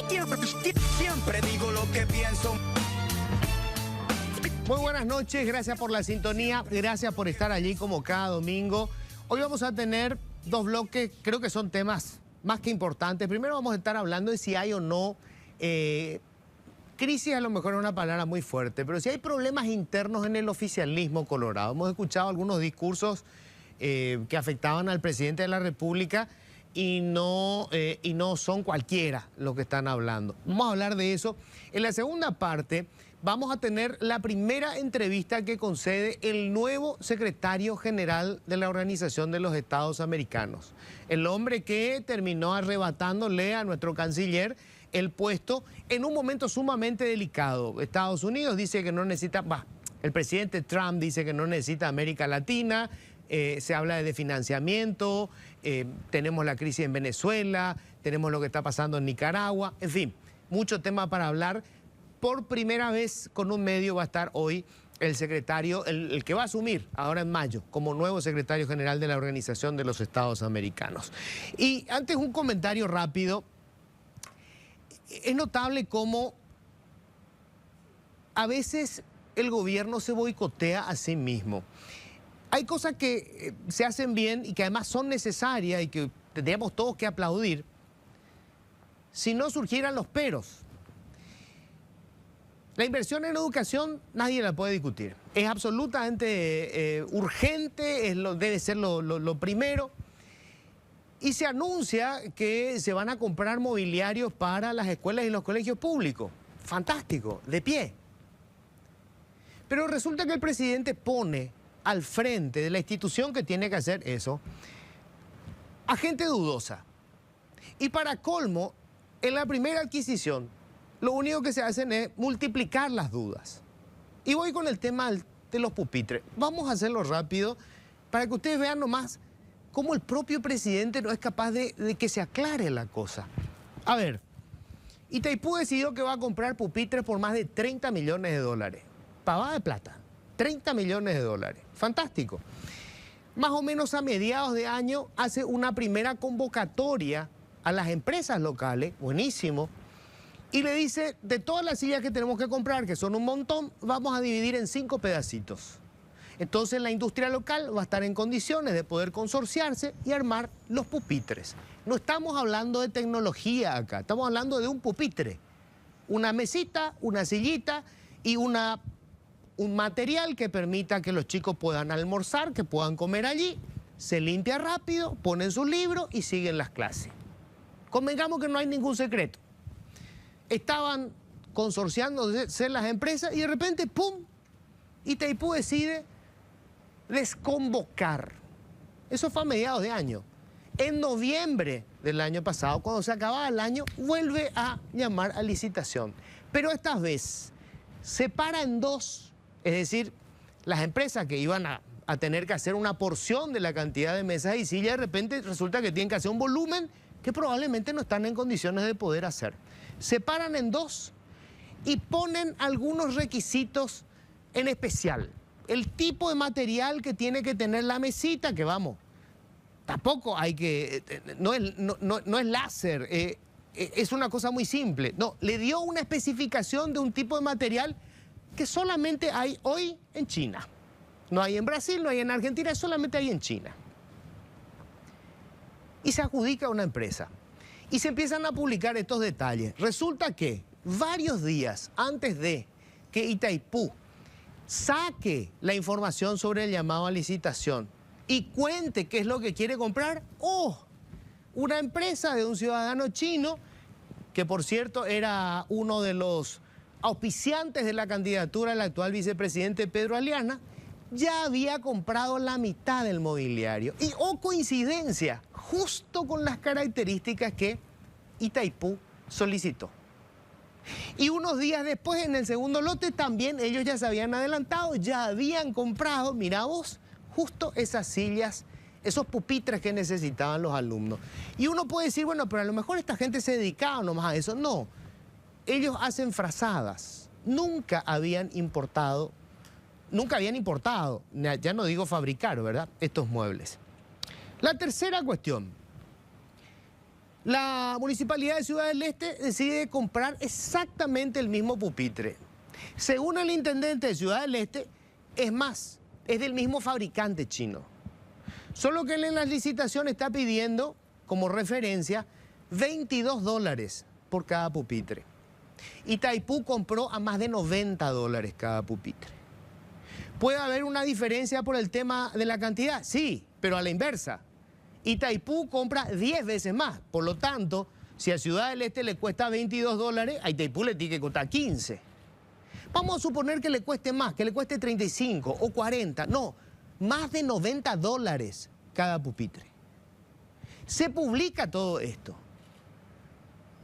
Siempre digo lo que pienso. Muy buenas noches, gracias por la sintonía, gracias por estar allí como cada domingo. Hoy vamos a tener dos bloques, creo que son temas más que importantes. Primero vamos a estar hablando de si hay o no, crisis a lo mejor es una palabra muy fuerte, pero si hay problemas internos en el oficialismo colorado. Hemos escuchado algunos discursos que afectaban al presidente de la República y no son cualquiera los que están hablando. Vamos a hablar de eso. En la segunda parte vamos a tener la primera entrevista que concede el nuevo secretario general de la Organización de los Estados Americanos. El hombre que terminó arrebatándole a nuestro canciller el puesto en un momento sumamente delicado. Estados Unidos dice que no necesita, el presidente Trump dice que no necesita América Latina, se habla de financiamiento, tenemos la crisis en Venezuela, tenemos lo que está pasando en Nicaragua, en fin, mucho tema para hablar. Por primera vez con un medio va a estar hoy el secretario, el que va a asumir ahora en mayo como nuevo secretario general de la Organización de los Estados Americanos. Y antes un comentario rápido. Es notable cómo a veces el gobierno se boicotea a sí mismo. Hay cosas que se hacen bien y que además son necesarias y que tendríamos todos que aplaudir si no surgieran los peros. La inversión en educación nadie la puede discutir. Es absolutamente urgente, debe ser lo primero. Y se anuncia que se van a comprar mobiliarios para las escuelas y los colegios públicos. Fantástico, de pie. Pero resulta que el presidente pone al frente de la institución que tiene que hacer eso a gente dudosa. Y para colmo, en la primera adquisición, lo único que se hacen es multiplicar las dudas. Y voy con el tema de los pupitres. Vamos a hacerlo rápido para que ustedes vean nomás cómo el propio presidente no es capaz de que se aclare la cosa. A ver, Itaipú decidió que va a comprar pupitres por más de 30 millones de dólares. Pavada de plata, 30 millones de dólares. Fantástico. Más o menos a mediados de año hace una primera convocatoria a las empresas locales, buenísimo, y le dice, de todas las sillas que tenemos que comprar, que son un montón, vamos a dividir en 5 pedacitos. Entonces la industria local va a estar en condiciones de poder consorciarse y armar los pupitres. No estamos hablando de tecnología acá, estamos hablando de un pupitre. Una mesita, una sillita y un material que permita que los chicos puedan almorzar, que puedan comer allí, se limpia rápido, ponen sus libros y siguen las clases. Convengamos que no hay ningún secreto. Estaban consorciándose las empresas y de repente, ¡pum!, Itaipú decide desconvocar. Eso fue a mediados de año. En noviembre del año pasado, cuando se acababa el año, vuelve a llamar a licitación. Pero esta vez se para en dos. Es decir, las empresas que iban a tener que hacer una porción de la cantidad de mesas y sillas, de repente resulta que tienen que hacer un volumen que probablemente no están en condiciones de poder hacer. Se paran en dos y ponen algunos requisitos en especial. El tipo de material que tiene que tener la mesita, que vamos, tampoco hay que, no es láser, es una cosa muy simple. No, le dio una especificación de un tipo de material que solamente hay hoy en China. No hay en Brasil, no hay en Argentina, solamente hay en China. Y se adjudica a una empresa. Y se empiezan a publicar estos detalles. Resulta que varios días antes de que Itaipú saque la información sobre el llamado a licitación y cuente qué es lo que quiere comprar, una empresa de un ciudadano chino, que por cierto era uno de los auspiciantes de la candidatura del actual vicepresidente Pedro Aliana, ya había comprado la mitad del mobiliario. Y, coincidencia, justo con las características que Itaipú solicitó. Y unos días después, en el segundo lote, también ellos ya se habían adelantado, ya habían comprado, mira vos, justo esas sillas, esos pupitres que necesitaban los alumnos. Y uno puede decir, bueno, pero a lo mejor esta gente se dedicaba nomás a eso. No, ellos hacen frazadas. Nunca habían importado, ya no digo fabricar, ¿verdad?, estos muebles. La tercera cuestión. La Municipalidad de Ciudad del Este decide comprar exactamente el mismo pupitre. Según el intendente de Ciudad del Este, es más, es del mismo fabricante chino. Solo que él en las licitaciones está pidiendo, como referencia, $22 por cada pupitre. Itaipú compró a más de $90 cada pupitre. ¿Puede haber una diferencia por el tema de la cantidad? Sí, pero a la inversa. Itaipú compra 10 veces más. Por lo tanto, si a Ciudad del Este le cuesta $22, a Itaipú le tiene que costar 15. Vamos a suponer que le cueste más, que le cueste 35 o 40. No, más de $90 cada pupitre. Se publica todo esto.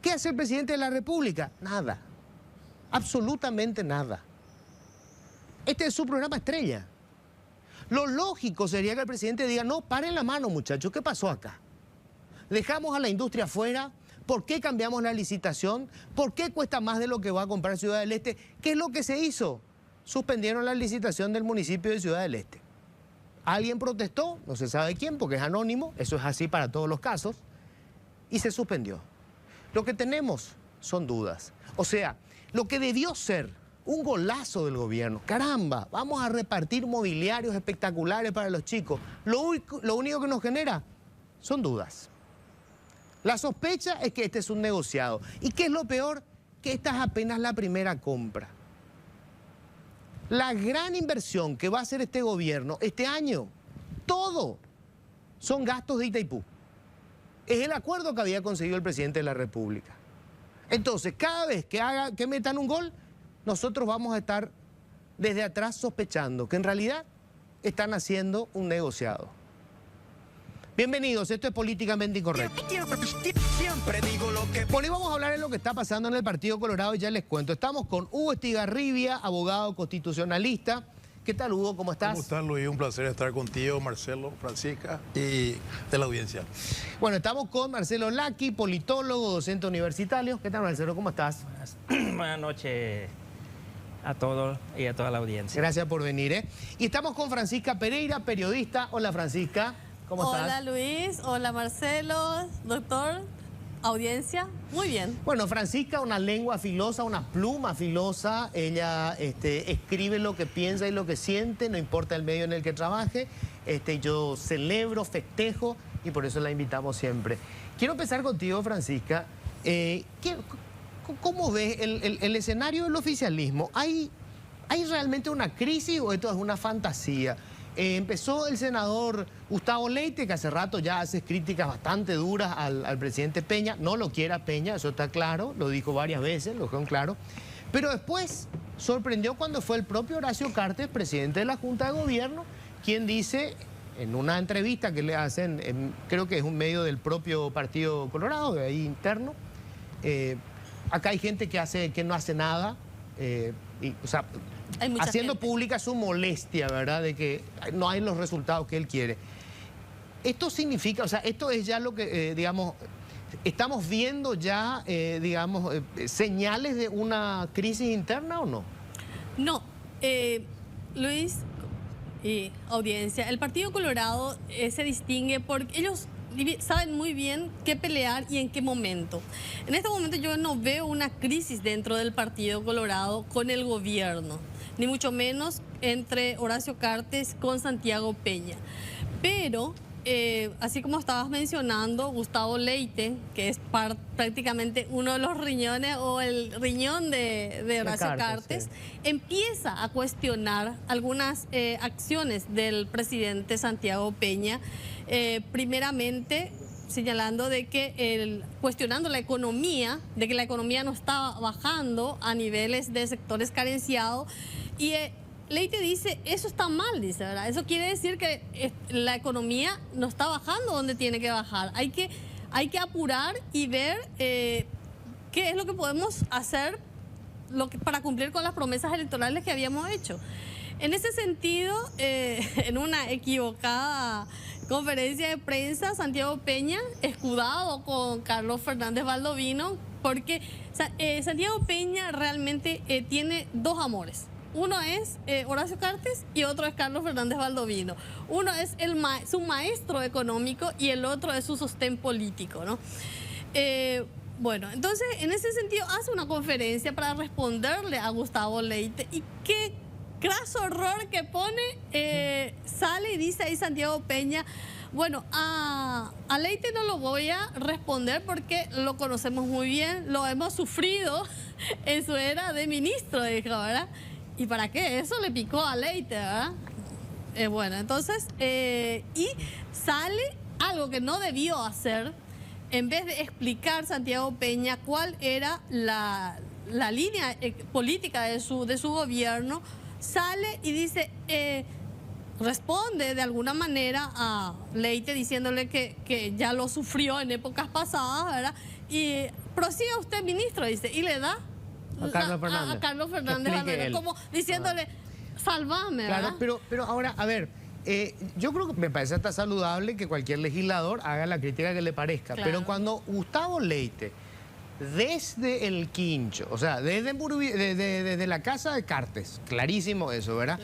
¿Qué hace el presidente de la República? Nada. Absolutamente nada. Este es su programa estrella. Lo lógico sería que el presidente diga, no, paren la mano, muchachos, ¿qué pasó acá? Dejamos a la industria fuera, ¿por qué cambiamos la licitación? ¿Por qué cuesta más de lo que va a comprar Ciudad del Este? ¿Qué es lo que se hizo? Suspendieron la licitación del municipio de Ciudad del Este. Alguien protestó, no se sabe quién, porque es anónimo, eso es así para todos los casos, y se suspendió. Lo que tenemos son dudas. O sea, lo que debió ser un golazo del gobierno. Caramba, vamos a repartir mobiliarios espectaculares para los chicos. Lo único que nos genera son dudas. La sospecha es que este es un negociado. ¿Y qué es lo peor? Que esta es apenas la primera compra. La gran inversión que va a hacer este gobierno este año, todo son gastos de Itaipú. Es el acuerdo que había conseguido el presidente de la República. Entonces, cada vez que metan un gol, nosotros vamos a estar desde atrás sospechando que en realidad están haciendo un negociado. Bienvenidos, esto es Políticamente Incorrecto. Siempre digo lo que... Bueno, y vamos a hablar de lo que está pasando en el Partido Colorado y ya les cuento. Estamos con Hugo Estigarribia, abogado constitucionalista. ¿Qué tal, Hugo? ¿Cómo estás? ¿Cómo estás, Luis? Un placer estar contigo, Marcelo, Francisca y de la audiencia. Bueno, estamos con Marcelo Lacchi, politólogo, docente universitario. ¿Qué tal, Marcelo? ¿Cómo estás? Buenas noches a todos y a toda la audiencia. Gracias por venir, Y estamos con Francisca Pereira, periodista. Hola, Francisca. ¿Cómo estás? Hola, Luis. Hola, Marcelo. Doctor, audiencia. Muy bien. Bueno, Francisca, una lengua filosa, una pluma filosa. Ella escribe lo que piensa y lo que siente, no importa el medio en el que trabaje. Yo celebro, festejo y por eso la invitamos siempre. Quiero empezar contigo, Francisca. ¿Cómo ves el escenario del oficialismo? ¿Hay realmente una crisis o esto es una fantasía? Empezó el senador Gustavo Leite, que hace rato ya hace críticas bastante duras al presidente Peña. No lo quiera Peña, eso está claro, lo dijo varias veces, lo dejó en claro. Pero después sorprendió cuando fue el propio Horacio Cartes, presidente de la Junta de Gobierno, quien dice en una entrevista que le hacen, creo que es un medio del propio Partido Colorado, de ahí interno, acá hay gente que no hace nada, haciendo pública su molestia, ¿verdad? De que no hay los resultados que él quiere. Esto significa, esto es ya lo que, digamos, estamos viendo ya, señales de una crisis interna ¿o no? No, Luis y audiencia, el Partido Colorado se distingue porque ellos saben muy bien qué pelear y en qué momento. En este momento yo no veo una crisis dentro del Partido Colorado con el gobierno, ni mucho menos entre Horacio Cartes con Santiago Peña. Pero, así como estabas mencionando, Gustavo Leite, que es prácticamente uno de los riñones o el riñón de Horacio Cartes, empieza a cuestionar algunas acciones del presidente Santiago Peña, primeramente señalando de que cuestionando la economía, de que la economía no estaba bajando a niveles de sectores carenciados y Leite dice, eso está mal, dice, ¿verdad? Eso quiere decir que la economía no está bajando donde tiene que bajar. Hay que apurar y ver qué es lo que podemos hacer para cumplir con las promesas electorales que habíamos hecho. En ese sentido, en una equivocada conferencia de prensa, Santiago Peña, escudado con Carlos Fernández Valdovino, porque Santiago Peña realmente tiene dos amores. Uno es Horacio Cartes y otro es Carlos Fernández Valdovino. Uno es su maestro económico y el otro es su sostén político, ¿no? Bueno, entonces en ese sentido hace una conferencia para responderle a Gustavo Leite y qué craso error que pone, sale y dice ahí Santiago Peña, bueno, a Leite no lo voy a responder porque lo conocemos muy bien, lo hemos sufrido en su era de ministro, dijo, ¿verdad? ¿Y para qué? Eso le picó a Leite, ¿verdad? Bueno, entonces, y sale algo que no debió hacer, en vez de explicar Santiago Peña cuál era la línea política de su gobierno, sale y dice, responde de alguna manera a Leite diciéndole que ya lo sufrió en épocas pasadas, ¿verdad? Y prosiga usted, ministro, dice, y le da A Carlos Fernández. a Carlos Fernández, Que explique él. como diciéndole, salvame, ¿verdad? Claro, pero ahora, a ver, yo creo que me parece hasta saludable que cualquier legislador haga la crítica que le parezca, Claro. pero cuando Gustavo Leite, desde el Quincho, o sea, desde la casa de Cartes, clarísimo eso, ¿verdad?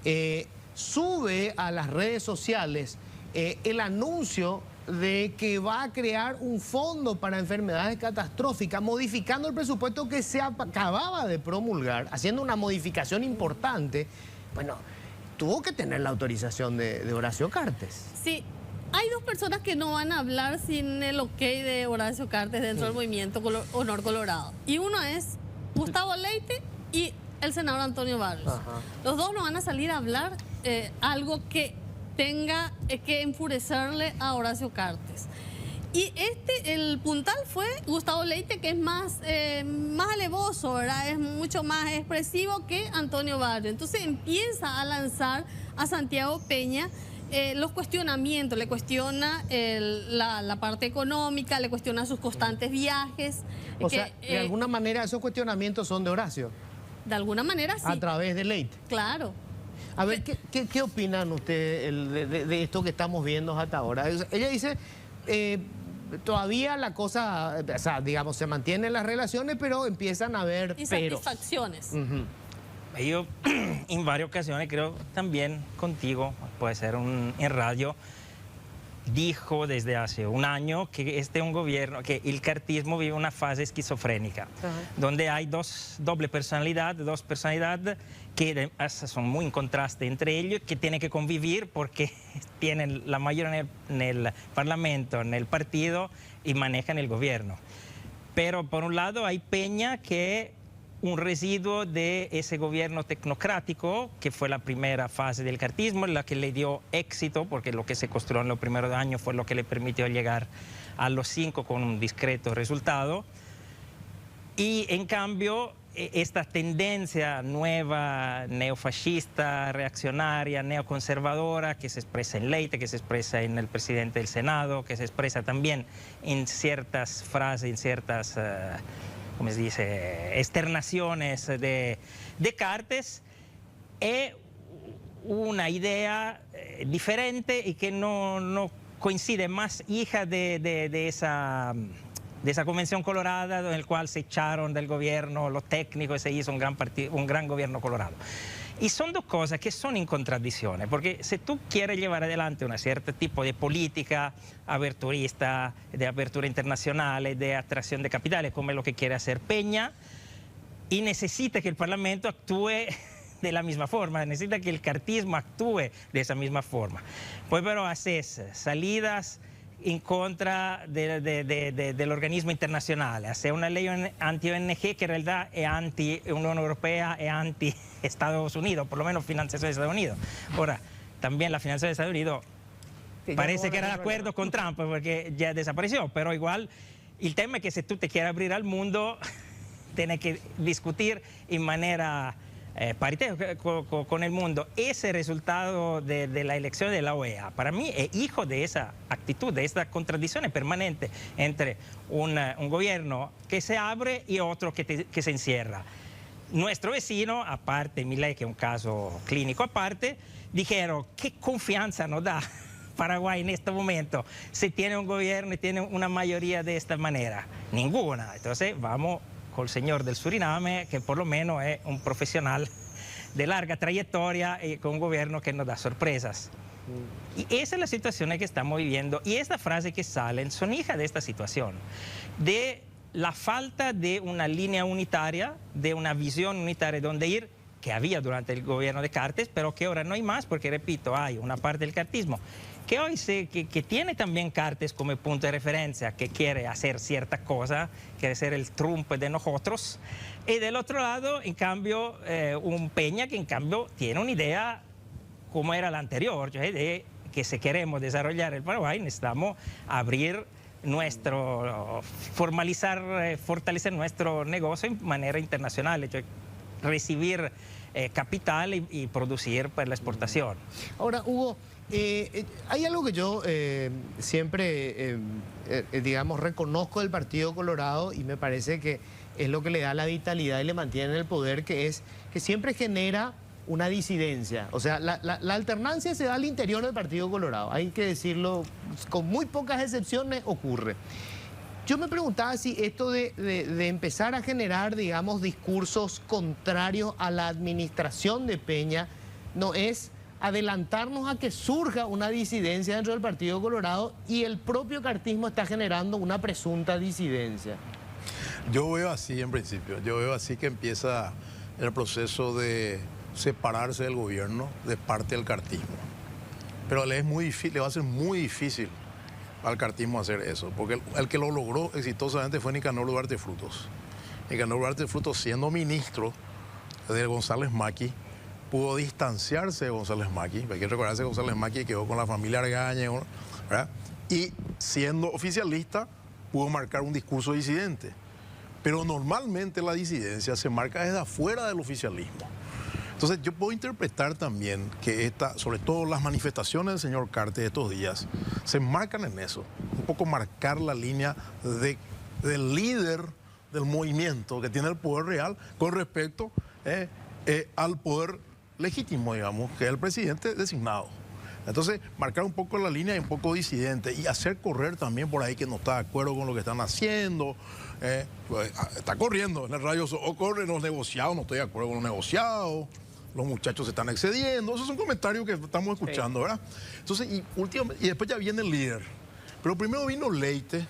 Sí. Sube a las redes sociales el anuncio de que va a crear un fondo para enfermedades catastróficas, modificando el presupuesto que se acababa de promulgar, haciendo una modificación importante. Bueno, tuvo que tener la autorización de Horacio Cartes. Sí, hay dos personas que no van a hablar sin el ok de Horacio Cartes dentro del movimiento Honor Colorado. Y uno es Gustavo Leite y el senador Antonio Barrios. Ajá. Los dos no van a salir a hablar algo que tenga que enfurecerle a Horacio Cartes. Y el puntal fue Gustavo Leite, que es más alevoso, ¿verdad? Es mucho más expresivo que Antonio Barrios. Entonces empieza a lanzar a Santiago Peña los cuestionamientos, le cuestiona la parte económica, le cuestiona sus constantes viajes. O sea, de alguna manera esos cuestionamientos son de Horacio, de alguna manera sí, a través de Leite. claro. A ver, ¿qué opinan ustedes de esto que estamos viendo hasta ahora? Ella dice, todavía la cosa, o sea, digamos, se mantienen las relaciones, pero empiezan a haber peros. Insatisfacciones. Yo en varias ocasiones, creo también contigo, puede ser en radio, dijo desde hace un año que este es un gobierno, que el cartismo vive una fase esquizofrénica, donde hay doble personalidad, dos personalidades que son muy en contraste entre ellos, que tienen que convivir porque tienen la mayoría en el parlamento, en el partido y manejan el gobierno. Pero por un lado hay Peña, que un residuo de ese gobierno tecnocrático, que fue la primera fase del cartismo, la que le dio éxito, porque lo que se construyó en los primeros años fue lo que le permitió llegar a los 5 con un discreto resultado. Y en cambio, esta tendencia nueva, neofascista, reaccionaria, neoconservadora, que se expresa en Leite, que se expresa en el presidente del Senado, que se expresa también en ciertas frases, en ciertas... como se dice, externaciones de Cartes, es una idea diferente y que no coincide, más hija de esa convención colorada, en el cual se echaron del gobierno los técnicos y se hizo un gran gobierno colorado. Y son dos cosas que son en contradicciones, porque si tú quieres llevar adelante un cierto tipo de política aperturista, de apertura internacional, de atracción de capitales, como es lo que quiere hacer Peña, y necesita que el Parlamento actúe de la misma forma, necesita que el cartismo actúe de esa misma forma. Pues pero haces salidas en contra del organismo internacional, hacer una ley anti-ONG que en realidad es anti-Unión Europea, es anti-Estados Unidos, por lo menos financiación de Estados Unidos. Ahora, también la financiación de Estados Unidos parece que era de acuerdo con Trump, porque ya desapareció, pero igual el tema es que si tú te quieres abrir al mundo, tienes que discutir en manera paritaria con el mundo. Ese resultado de la elección de la OEA, para mí, es hijo de esa actitud, de esta contradicción permanente entre un gobierno que se abre y otro que se encierra. Nuestro vecino, aparte, Milei, que es un caso clínico aparte, dijeron, ¿qué confianza nos da Paraguay en este momento si tiene un gobierno y tiene una mayoría de esta manera? Ninguna. Entonces, vamos con el señor del Suriname, que por lo menos es un profesional de larga trayectoria y con un gobierno que nos da sorpresas. Y esa es la situación en que estamos viviendo. Y esta frase que salen son hijas de esta situación, de la falta de una línea unitaria, de una visión unitaria donde ir, que había durante el gobierno de Cartes, pero que ahora no hay más, porque, repito, hay una parte del cartismo que hoy que tiene también Cartes como punto de referencia, que quiere hacer cierta cosa, quiere ser el Trump de nosotros. Y del otro lado, en cambio, un Peña que en cambio tiene una idea como era la anterior, de que si queremos desarrollar el Paraguay, necesitamos abrir fortalecer nuestro negocio de manera internacional, recibir capital y producir pues, la exportación. Ahora, Hugo, hay algo que yo siempre, digamos, reconozco del Partido Colorado y me parece que es lo que le da la vitalidad y le mantiene en el poder, que es que siempre genera una disidencia. O sea, la alternancia se da al interior del Partido Colorado, hay que decirlo, con muy pocas excepciones ocurre. Yo me preguntaba si esto de empezar a generar, digamos, discursos contrarios a la administración de Peña no es adelantarnos a que surja una disidencia dentro del Partido Colorado y el propio cartismo está generando una presunta disidencia. Yo veo así en principio, yo veo así que empieza el proceso de separarse del gobierno de parte del cartismo. Pero le va a ser muy difícil al cartismo hacer eso, porque el que lo logró exitosamente fue Nicanor Duarte Frutos. Nicanor Duarte Frutos, siendo ministro de González Maqui, pudo distanciarse de González Maqui, hay que recordarse que González Maqui quedó con la familia Argaña, ¿verdad? Y siendo oficialista pudo marcar un discurso disidente. Pero normalmente la disidencia se marca desde afuera del oficialismo. Entonces yo puedo interpretar también que sobre todo las manifestaciones del señor Cartes de estos días, se marcan en eso. Un poco marcar la línea del líder del movimiento que tiene el poder real con respecto al poder legítimo, digamos, que es el presidente designado. Entonces, marcar un poco la línea y un poco disidente y hacer correr también por ahí que no está de acuerdo con lo que están haciendo. Pues, está corriendo en el radio, o corren los negociados, no estoy de acuerdo con los negociados, los muchachos se están excediendo. Esos son comentarios que estamos escuchando, ¿verdad? Entonces, y después ya viene el líder. Pero primero vino Leite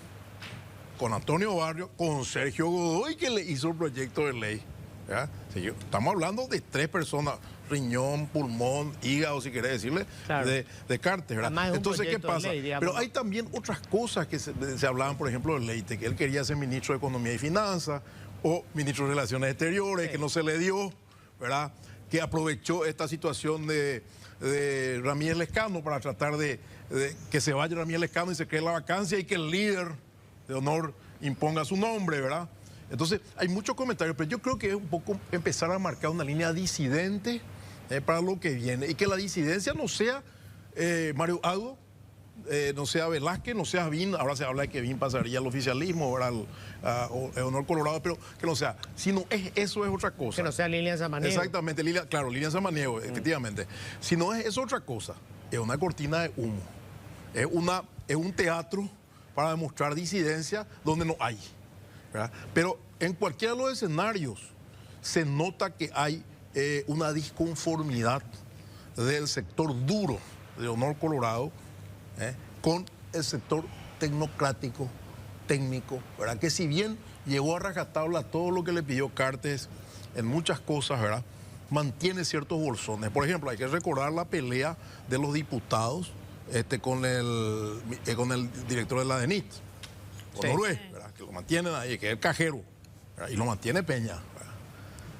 con Antonio Barrio, con Sergio Godoy, que le hizo el proyecto de ley. ¿Ya? Estamos hablando de 3 personas, riñón, pulmón, hígado, si querés decirle, claro, de Cartes, ¿verdad? Entonces, ¿qué pasa? Ley, pero hay también otras cosas que se hablaban, por ejemplo, de Leite, que él quería ser ministro de Economía y Finanzas o ministro de Relaciones Exteriores, sí, que no se le dio, ¿verdad? Que aprovechó esta situación de Ramírez Lescano para tratar de que se vaya Ramírez Lescano y se cree la vacancia y que el líder de honor imponga su nombre, ¿verdad? Entonces, hay muchos comentarios, pero yo creo que es un poco empezar a marcar una línea disidente para lo que viene. Y que la disidencia no sea Mario Aldo, no sea Velázquez, no sea Vin. Ahora se habla de que Vin pasaría al oficialismo, ahora al Honor Colorado, pero que no sea. Si no es eso, es otra cosa. Que no sea Lilian Samaniego. Exactamente, Lilian Samaniego, efectivamente. Si no es eso, otra cosa. Es una cortina de humo. Es un teatro para demostrar disidencia donde no hay. ¿Verdad? Pero en cualquiera de los escenarios se nota que hay una disconformidad del sector duro de Honor Colorado con el sector tecnocrático, técnico, ¿verdad? Que si bien llegó a rajatabla todo lo que le pidió Cartes en muchas cosas, ¿verdad? Mantiene ciertos bolsones. Por ejemplo, hay que recordar la pelea de los diputados con el director de la DENIT, con Noruega, ¿verdad? Que lo mantienen ahí, que es el cajero, ¿verdad? Y lo mantiene Peña, ¿verdad?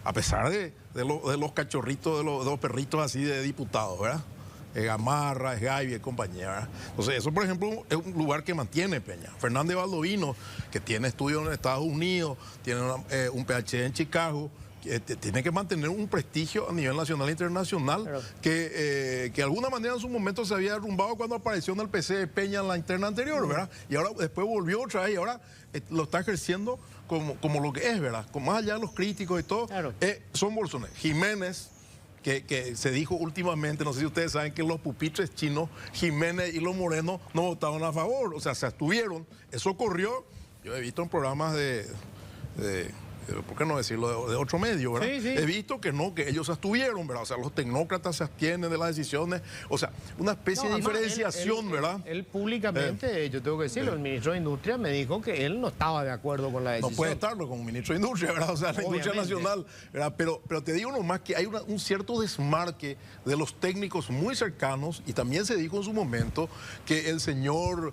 A pesar de los cachorritos, de los perritos así de diputados, ¿verdad? Gamarra, Gaby y compañía, ¿verdad? Entonces, eso, por ejemplo, es un lugar que mantiene Peña. Fernández Baldovino, que tiene estudios en Estados Unidos, tiene un PhD en Chicago, tiene que mantener un prestigio a nivel nacional e internacional, claro, que de alguna manera en su momento se había derrumbado cuando apareció en el PC de Peña en la interna anterior, ¿verdad? Y ahora después volvió otra vez y ahora lo está ejerciendo como lo que es, ¿verdad? Con más allá de los críticos y todo, claro, son bolsones. Jiménez, que se dijo últimamente, no sé si ustedes saben que los pupitres chinos, Jiménez y los Morenos, no votaron a favor, o sea, se abstuvieron. Eso ocurrió, yo he visto en programas ¿por qué no decirlo? De otro medio, ¿verdad? Sí, sí. He visto que no, que ellos abstuvieron, ¿verdad? O sea, los tecnócratas se abstienen de las decisiones. O sea, una especie No, de además, diferenciación, ¿verdad? Él públicamente, yo tengo que decirlo, el ministro de Industria me dijo que él no estaba de acuerdo con la decisión. No puede estarlo como ministro de Industria, ¿verdad? O sea, la industria Obviamente. nacional, ¿verdad? Pero te digo nomás que hay un cierto desmarque de los técnicos muy cercanos, y también se dijo en su momento que el señor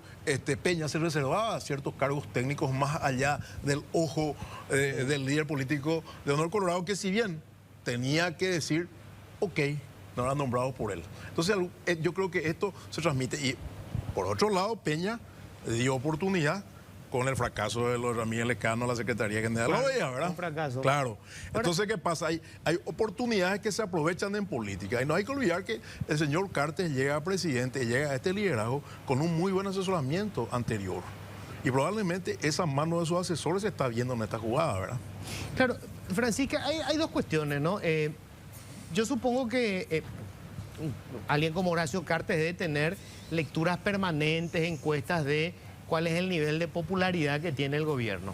Peña se reservaba ciertos cargos técnicos más allá del ojo del líder político de Honor Colorado, que si bien tenía que decir, ok, no era nombrado por él. Entonces yo creo que esto se transmite. Y por otro lado, Peña dio oportunidad con el fracaso de los Ramírez Lecano a la Secretaría General de la OEA, ¿verdad? Un fracaso. Claro. Entonces, ¿qué pasa? Hay oportunidades que se aprovechan en política. Y no hay que olvidar que el señor Cartes llega a presidente, llega a este liderazgo con un muy buen asesoramiento anterior. Y probablemente esa mano de sus asesores se está viendo en esta jugada, ¿verdad? Claro, Francisca, hay dos cuestiones, ¿no? Yo supongo que alguien como Horacio Cartes debe tener lecturas permanentes, encuestas de cuál es el nivel de popularidad que tiene el gobierno.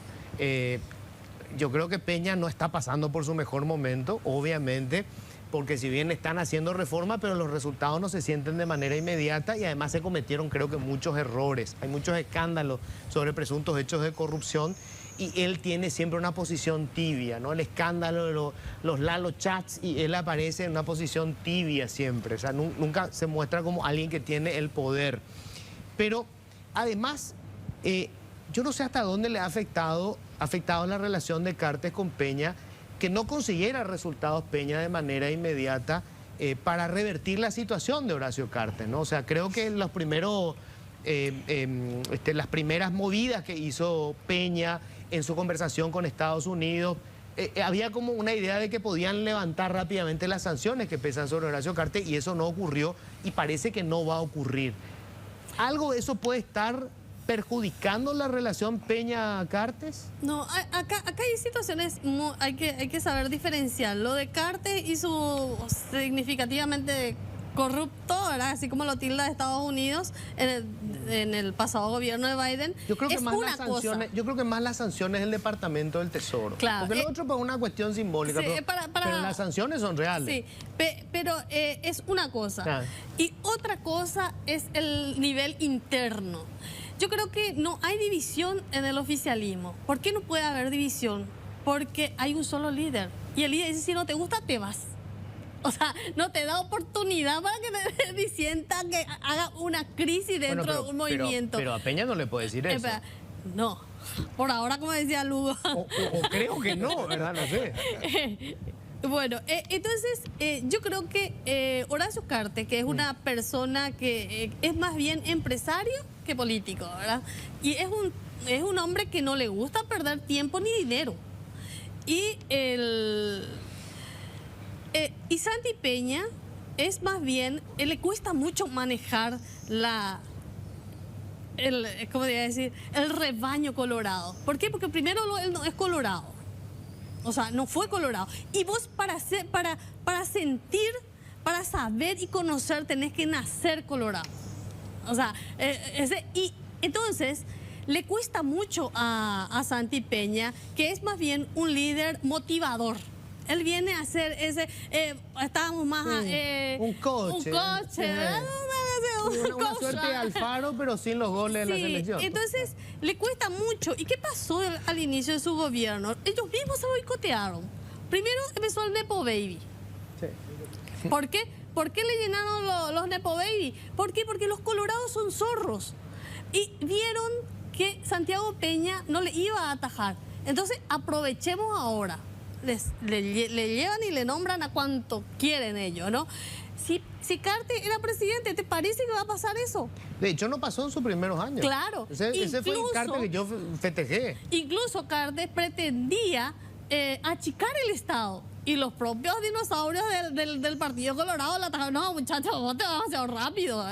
Yo creo que Peña no está pasando por su mejor momento, obviamente, porque si bien están haciendo reforma, pero los resultados no se sienten de manera inmediata y además se cometieron, creo que, muchos errores. Hay muchos escándalos sobre presuntos hechos de corrupción y él tiene siempre una posición tibia, ¿no? El escándalo de los Lalo Chats, y él aparece en una posición tibia siempre. O sea, nunca se muestra como alguien que tiene el poder. Pero además, yo no sé hasta dónde le ha afectado la relación de Cartes con Peña, que no consiguiera resultados Peña de manera inmediata para revertir la situación de Horacio Cartes, ¿no? O sea, creo que las primeras movidas que hizo Peña en su conversación con Estados Unidos, había como una idea de que podían levantar rápidamente las sanciones que pesan sobre Horacio Cartes, y eso no ocurrió y parece que no va a ocurrir. ¿Algo de eso puede estar perjudicando la relación Peña-Cartes? No, acá hay situaciones, hay que saber diferenciar. Lo de Cartes y su significativamente corrupto, ¿verdad? Así como lo tilda de Estados Unidos en el pasado gobierno de Biden. Yo creo que es más una las sanciones, yo creo que más las sanciones del Departamento del Tesoro. Claro, Porque lo otro es una cuestión simbólica, sí, pero las sanciones son reales. Sí, pero es una cosa. Claro. Y otra cosa es el nivel interno. Yo creo que no hay división en el oficialismo. ¿Por qué no puede haber división? Porque hay un solo líder. Y el líder dice, si no te gusta, te vas. O sea, no te da oportunidad para que te disienta, que haga una crisis dentro de un movimiento. Pero a Peña no le puede decir eso. No, por ahora, como decía Lugo. O creo que no, ¿verdad? No sé. Bueno, entonces yo creo que Horacio Cartes, que es una persona que es más bien empresario que político, ¿verdad? Y es un hombre que no le gusta perder tiempo ni dinero. Y Santi Peña es más bien, le cuesta mucho manejar ¿cómo diría decir? El rebaño colorado. ¿Por qué? Porque primero él no es colorado. O sea, no fue colorado. Y vos para sentir, para saber y conocer, tenés que nacer colorado. O sea, y entonces le cuesta mucho a Santi Peña, que es más bien un líder motivador. Él viene a hacer estábamos más... un coche. Un coche, ¿verdad? Una suerte de Alfaro, pero sin los goles de la selección. Entonces, le cuesta mucho. ¿Y qué pasó al inicio de su gobierno? Ellos mismos se boicotearon. Primero empezó el Nepo Baby. Sí. ¿Por qué? ¿Por qué le llenaron los Nepo Baby? ¿Por qué? Porque los colorados son zorros. Y vieron que Santiago Peña no le iba a atajar. Entonces, aprovechemos ahora. Le llevan y le nombran a cuanto quieren ellos, ¿no? Si Cartes era presidente, ¿te parece que va a pasar eso? De hecho, no pasó en sus primeros años. Claro. Ese fue el Cartes que yo festejé. Incluso Cartes pretendía achicar el Estado. Y los propios dinosaurios del Partido Colorado le atacaron, no, muchachos, vos te vas demasiado rápido,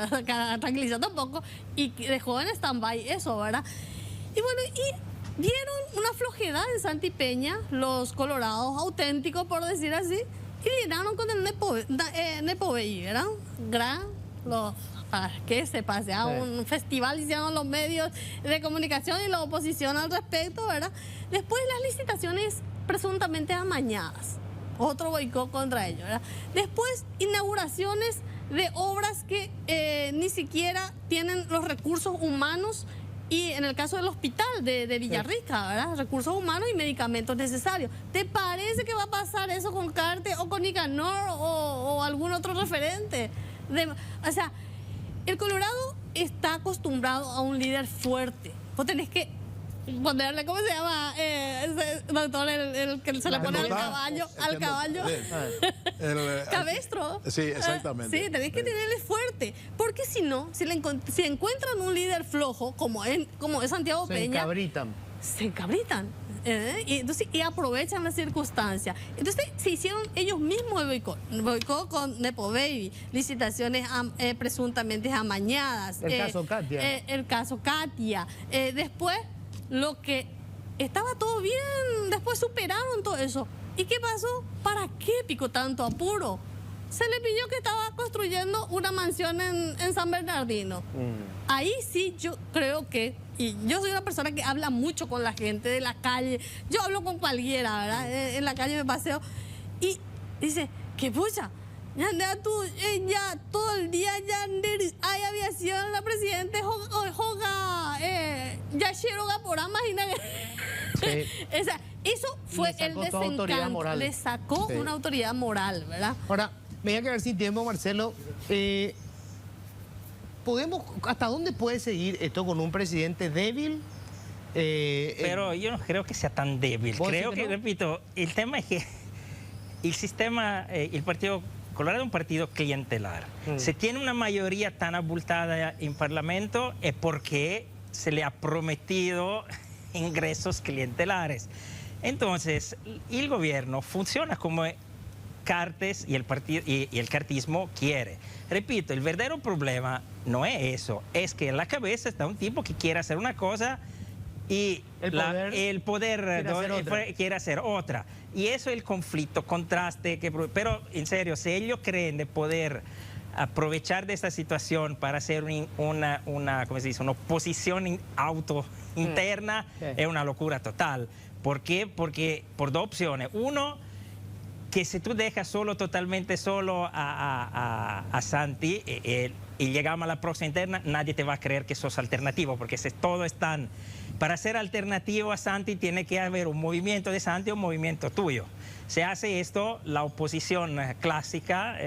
tranquilízate un poco. Y dejó en stand-by eso, ¿verdad? Y bueno, vieron una flojedad en Santi Peña, los colorados auténticos, por decir así, y llenaron con el Nepo Baby, ¿verdad? Para que se pase a un festival, hicieron los medios de comunicación y la oposición al respecto, ¿verdad? Después las licitaciones presuntamente amañadas. Otro boicot contra ellos, ¿verdad? Después, inauguraciones de obras que ni siquiera tienen los recursos humanos, y en el caso del hospital de Villarrica, ¿verdad? Recursos humanos y medicamentos necesarios. ¿Te parece que va a pasar eso con Carte o con Nicanor o algún otro referente? O sea, el Colorado está acostumbrado a un líder fuerte. Vos tenés que ponerle, ¿cómo se llama? Ese doctor, el que se le pone al caballo. Cabestro. Sí, exactamente. Sí, tenés que tenerle fuerte. Porque si no, si encuentran un líder flojo, como es Santiago Peña. Se encabritan. Y aprovechan la circunstancia. Entonces se hicieron ellos mismos el boicot con Nepo Baby, licitaciones presuntamente amañadas. El caso Katia. El caso Katia. Después, lo que estaba todo bien, después superaron todo eso. ¿Y qué pasó? ¿Para qué picó tanto apuro? Se le pidió que estaba construyendo una mansión en San Bernardino. Ahí sí yo creo que, y yo soy una persona que habla mucho con la gente de la calle, yo hablo con cualquiera, ¿verdad? En la calle me paseo y dice, ¿qué pucha? Ya todo el día ya hay aviación, la presidenta joga ya Shiroga por imagínate. O sea, eso fue el desencanto. Le sacó una autoridad moral, ¿verdad? Ahora, me voy a quedar sin tiempo, Marcelo. ¿Hasta dónde puede seguir esto con un presidente débil? Pero yo no creo que sea tan débil. Creo que, repito, el tema es que el sistema, el Partido Colorado es un partido clientelar. Si tiene una mayoría tan abultada en Parlamento es porque se le ha prometido ingresos clientelares. Entonces, el gobierno funciona como Cartes y el partido y el cartismo quiere. Repito, el verdadero problema no es eso, es que en la cabeza está un tipo que quiere hacer una cosa y el poder quiere hacer otra. Y eso es el conflicto, contraste. Pero en serio, si ellos creen de poder aprovechar de esta situación para hacer una ¿cómo se dice? Una oposición interna, es una locura total. ¿Por qué? Porque por dos opciones. Uno, que si tú dejas totalmente solo a Santi y llegamos a la próxima interna, nadie te va a creer que sos alternativo, porque si todo están... Para ser alternativo a Santi tiene que haber un movimiento de Santi o un movimiento tuyo. Se hace esto, la oposición clásica...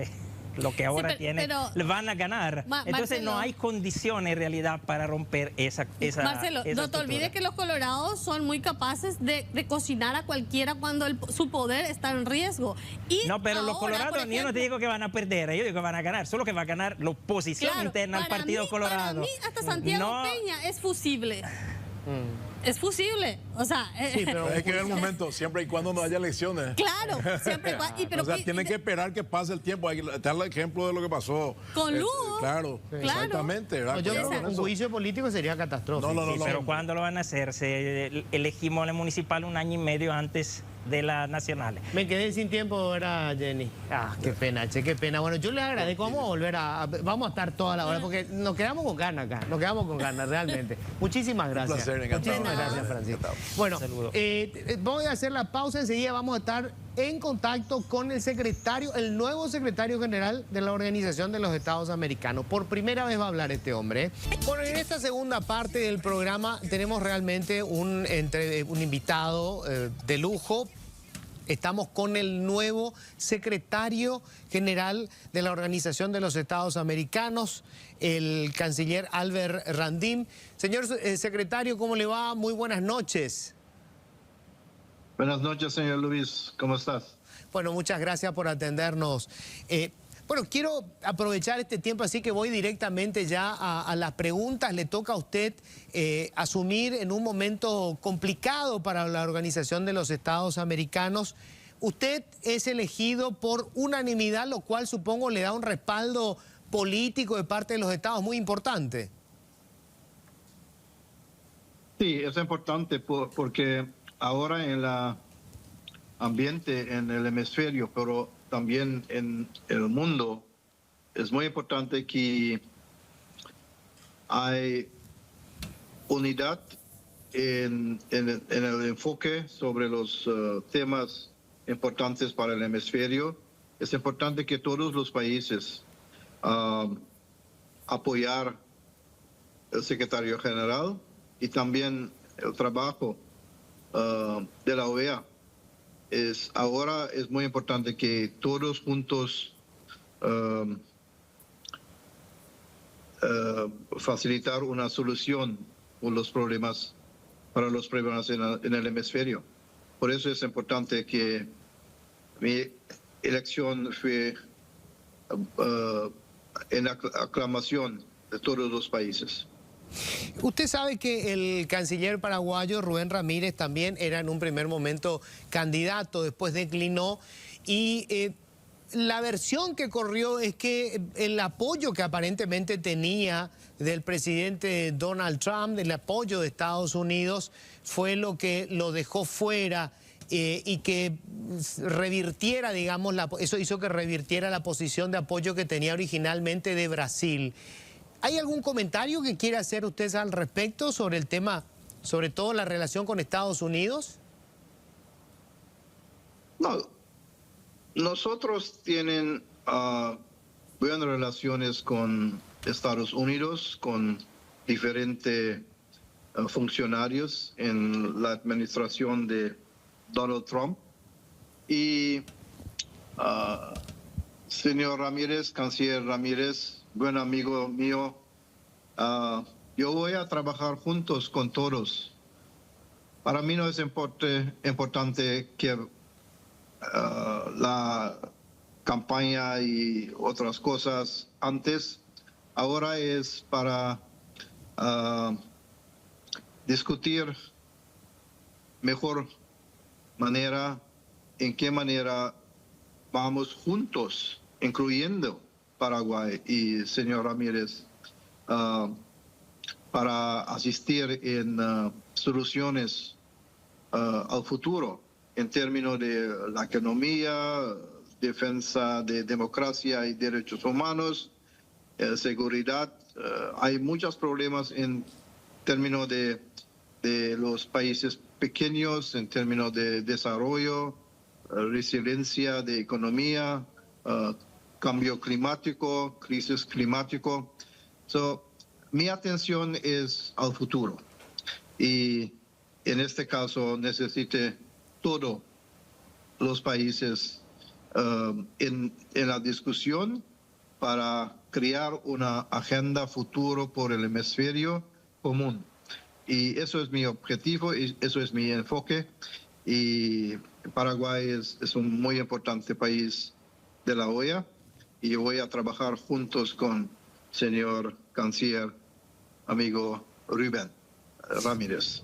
lo que ahora le van a ganar. Entonces Marcelo, no hay condiciones en realidad para romper esa Marcelo, no te olvides que los colorados son muy capaces de cocinar a cualquiera cuando su poder está en riesgo. Y no, pero los colorados, yo no te digo que van a perder, yo digo que van a ganar, solo que va a ganar la oposición interna al Partido Colorado. Para mí, hasta Santiago Peña es fusible. Es fusible, o sea... Sí, pero hay que ver el momento, siempre y cuando no haya elecciones. Claro, siempre y cuando... O sea, tienen que esperar que pase el tiempo. Hay que dar el ejemplo de lo que pasó. Con Lugo. Claro, exactamente. No, yo creo que un juicio político sería catastrófico. No. Pero ¿cuándo lo van a hacer? Elegimos la municipal 1 año y medio antes de las nacionales. Me quedé sin tiempo, ¿verdad, Jenny? Qué pena, qué pena. Bueno, yo les agradezco. Vamos a volver vamos a estar toda la hora, porque nos quedamos con ganas acá. Nos quedamos con ganas, realmente. Muchísimas gracias. Un placer, encantado. Muchísimas gracias, Francisco. Bueno, voy a hacer la pausa. Enseguida vamos a estar en contacto con el nuevo secretario general de la Organización de los Estados Americanos. Por primera vez va a hablar este hombre. Bueno, en esta segunda parte del programa tenemos realmente un invitado de lujo. Estamos con el nuevo secretario general de la Organización de los Estados Americanos, el canciller Albert Randim. Señor secretario, ¿cómo le va? Muy buenas noches. Buenas noches, señor Luis. ¿Cómo estás? Bueno, muchas gracias por atendernos. Bueno, quiero aprovechar este tiempo, así que voy directamente ya a las preguntas. Le toca a usted asumir en un momento complicado para la Organización de los Estados Americanos. Usted es elegido por unanimidad, lo cual supongo le da un respaldo político de parte de los estados muy importante. Sí, es importante porque ahora en el ambiente, en el hemisferio, pero también en el mundo, es muy importante que hay unidad en el enfoque sobre los temas importantes para el hemisferio. Es importante que todos los países apoyar el secretario general y también el trabajo de la OEA. Ahora es muy importante que todos juntos facilitar una solución para los problemas en el hemisferio. Por eso es importante que mi elección fue en aclamación de todos los países. Usted sabe que el canciller paraguayo Rubén Ramírez también era en un primer momento candidato, después declinó y la versión que corrió es que el apoyo que aparentemente tenía del presidente Donald Trump, el apoyo de Estados Unidos, fue lo que lo dejó fuera y que revirtiera, digamos, eso hizo que revirtiera la posición de apoyo que tenía originalmente de Brasil. ¿Hay algún comentario que quiera hacer usted al respecto sobre el tema, sobre todo la relación con Estados Unidos? No, nosotros tienen buenas relaciones con Estados Unidos, con diferentes funcionarios en la administración de Donald Trump. Y señor Ramírez, canciller Ramírez, buen amigo mío, yo voy a trabajar juntos con todos. Para mí no es importante que la campaña y otras cosas antes. Ahora es para discutir mejor manera, en qué manera vamos juntos, incluyendo Paraguay y señor Ramírez, para asistir en soluciones al futuro en términos de la economía, defensa de democracia y derechos humanos, seguridad. Hay muchos problemas en términos de los países pequeños, en términos de desarrollo, resiliencia de economía, cambio climático, crisis climático. Mi atención es al futuro y en este caso necesite todos los países en la discusión para crear una agenda futuro por el hemisferio común. Y eso es mi objetivo y eso es mi enfoque. Y Paraguay es un muy importante país de la OEA y yo voy a trabajar juntos con señor canciller, amigo Rubén Ramírez.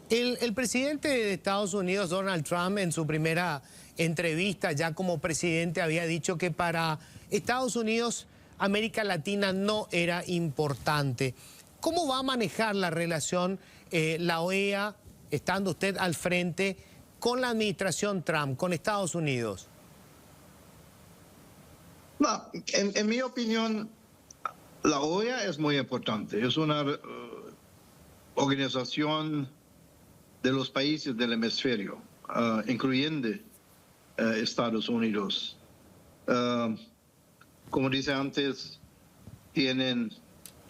El presidente de Estados Unidos, Donald Trump, en su primera entrevista ya como presidente había dicho que para Estados Unidos América Latina no era importante. ¿Cómo va a manejar la relación la OEA, estando usted al frente, con la administración Trump, con Estados Unidos? No, en mi opinión, la OEA es muy importante. Es una organización de los países del hemisferio, incluyendo Estados Unidos. Como dice antes, tienen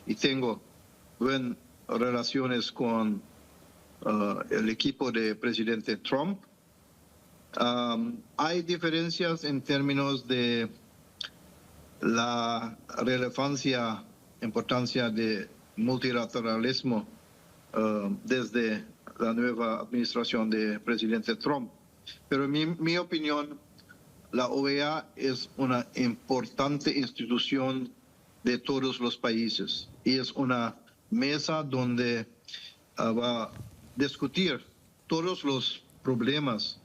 y tengo buenas relaciones con el equipo de presidente Trump. Hay diferencias en términos de la relevancia, importancia de multilateralismo desde la nueva administración de presidente Trump. Pero en mi opinión, la OEA es una importante institución de todos los países y es una mesa donde va a discutir todos los problemas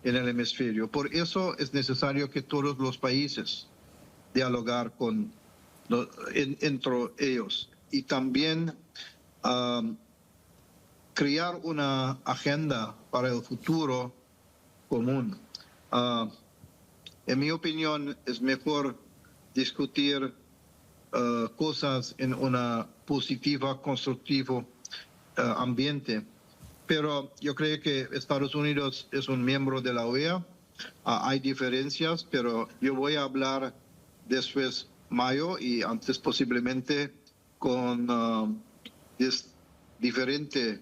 en el hemisferio. Por eso es necesario que todos los países dialogar entre ellos y también crear una agenda para el futuro común. En mi opinión, es mejor discutir cosas en una positiva, constructivo ambiente pero yo creo que Estados Unidos es un miembro de la OEA. Hay diferencias, pero yo voy a hablar después mayo y antes posiblemente con diferentes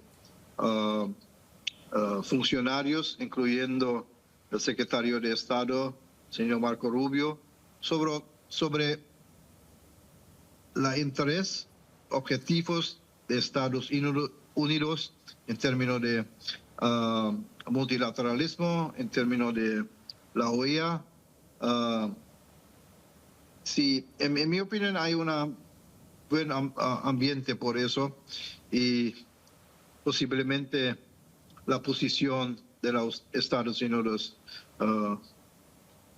funcionarios, incluyendo el secretario de Estado, señor Marco Rubio, sobre el interés, objetivos de Estados Unidos en términos de multilateralismo, en términos de la OEA. Sí, en mi opinión hay un buen ambiente por eso y posiblemente la posición de los Estados Unidos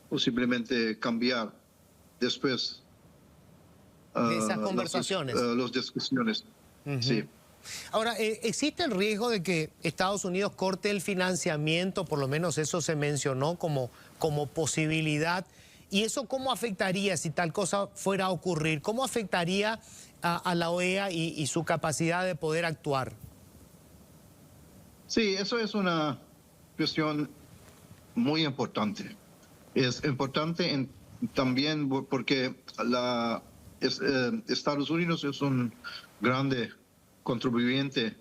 posiblemente cambiar después de esas conversaciones. Las discusiones. Sí. Ahora, ¿existe el riesgo de que Estados Unidos corte el financiamiento? Por lo menos eso se mencionó como posibilidad. ¿Y eso cómo afectaría si tal cosa fuera a ocurrir? ¿Cómo afectaría a la OEA y su capacidad de poder actuar? Sí, eso es una cuestión muy importante. Es importante también porque Estados Unidos es un grande contribuyente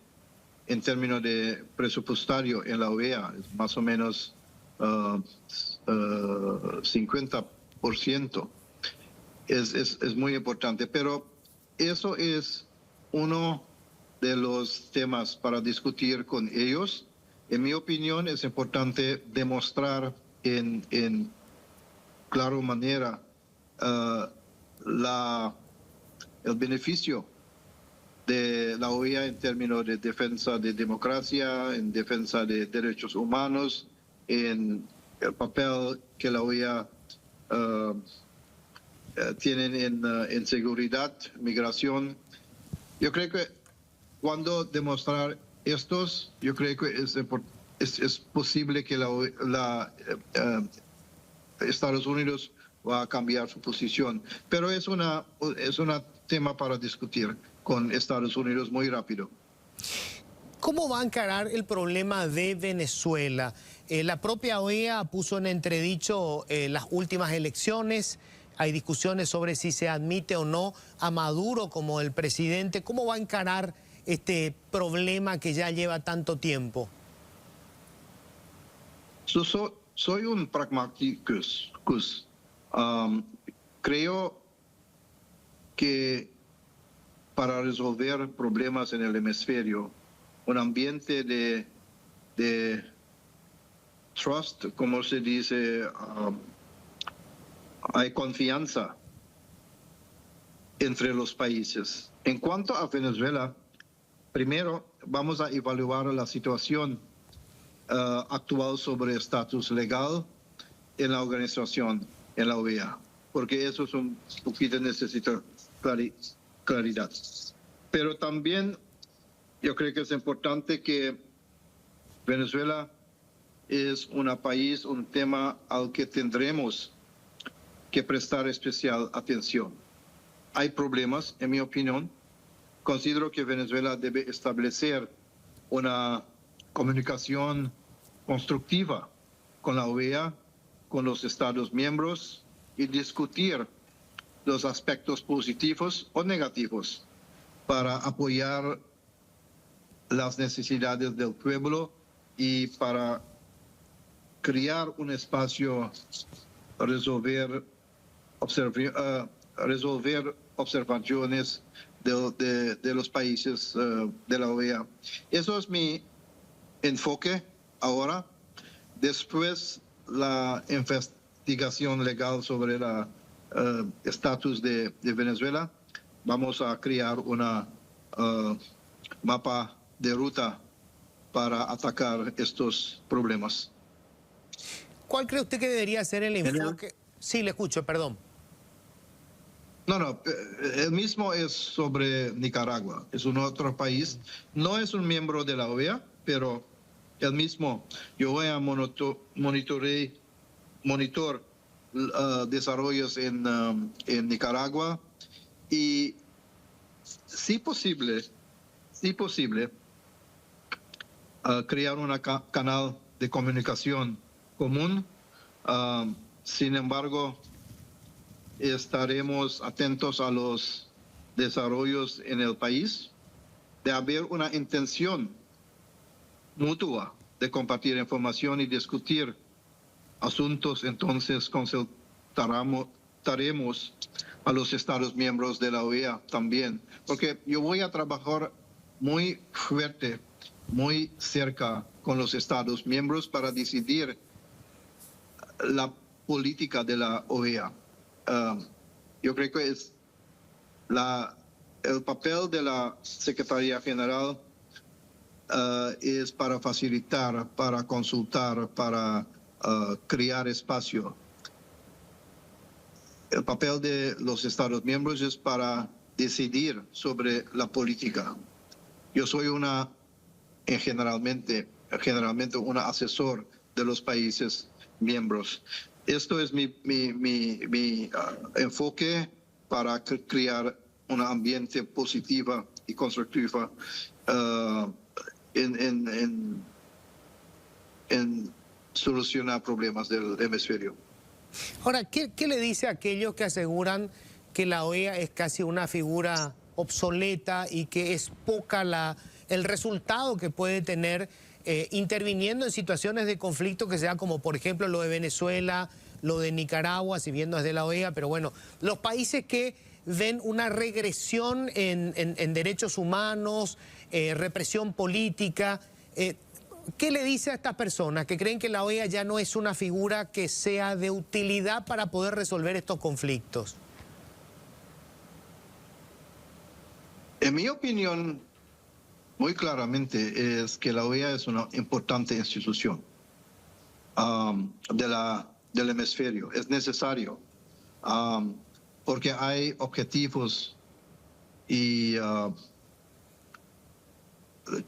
en términos de presupuestario en la OEA, es más o menos 50%. Es muy importante, pero eso es uno de los temas para discutir con ellos. En mi opinión, es importante demostrar en clara manera el beneficio de la OEA en términos de defensa de democracia, en defensa de derechos humanos, en el papel que la OEA tiene en seguridad, migración. Yo creo que cuando demostrar estos, yo creo que es posible que Estados Unidos va a cambiar su posición. Pero es un tema para discutir con Estados Unidos muy rápido. ¿Cómo va a encarar el problema de Venezuela? La propia OEA puso en entredicho las últimas elecciones. Hay discusiones sobre si se admite o no a Maduro como el presidente. ¿Cómo va a encarar este problema que ya lleva tanto tiempo? Soy un pragmático. Creo que para resolver problemas en el hemisferio, un ambiente de trust, como se dice, hay confianza entre los países. En cuanto a Venezuela, primero vamos a evaluar la situación actual sobre estatus legal en la organización, en la OEA, porque eso es un poquito necesita claridad. Pero también yo creo que es importante que Venezuela es un país, un tema al que tendremos que prestar especial atención. Hay problemas, en mi opinión. Considero que Venezuela debe establecer una comunicación constructiva con la OEA, con los Estados miembros y discutir los aspectos positivos o negativos para apoyar las necesidades del pueblo y para crear un espacio para resolver observaciones de los países de la OEA. Eso es mi enfoque ahora. Después, la investigación legal sobre el estatus de Venezuela, vamos a crear una mapa de ruta para atacar estos problemas. ¿Cuál cree usted que debería ser el enfoque? Sí, le escucho, perdón. No, el mismo es sobre Nicaragua. Es un otro país. No es un miembro de la OEA, pero el mismo. Yo voy a monitorear desarrollos en Nicaragua y, si posible, crear un canal de comunicación común. Sin embargo, estaremos atentos a los desarrollos en el país, de haber una intención mutua de compartir información y discutir asuntos. Entonces consultaremos a los Estados miembros de la OEA también, porque yo voy a trabajar muy fuerte, muy cerca con los Estados miembros para decidir la política de la OEA. Yo creo que es el papel de la Secretaría General es para facilitar, para consultar, para crear espacio. El papel de los Estados miembros es para decidir sobre la política. Yo soy generalmente un asesor de los países miembros. Esto es mi enfoque para crear un ambiente positivo y constructivo en solucionar problemas del hemisferio. Ahora, ¿qué le dice a aquellos que aseguran que la OEA es casi una figura obsoleta y que es poca el resultado que puede tener interviniendo en situaciones de conflicto que sea como por ejemplo lo de Venezuela, lo de Nicaragua, si bien no es de la OEA, pero bueno, los países que ven una regresión en derechos humanos, represión política? ¿Qué le dice a estas personas que creen que la OEA ya no es una figura que sea de utilidad para poder resolver estos conflictos? En mi opinión, muy claramente, es que la OEA es una importante institución del hemisferio. Es necesario porque hay objetivos y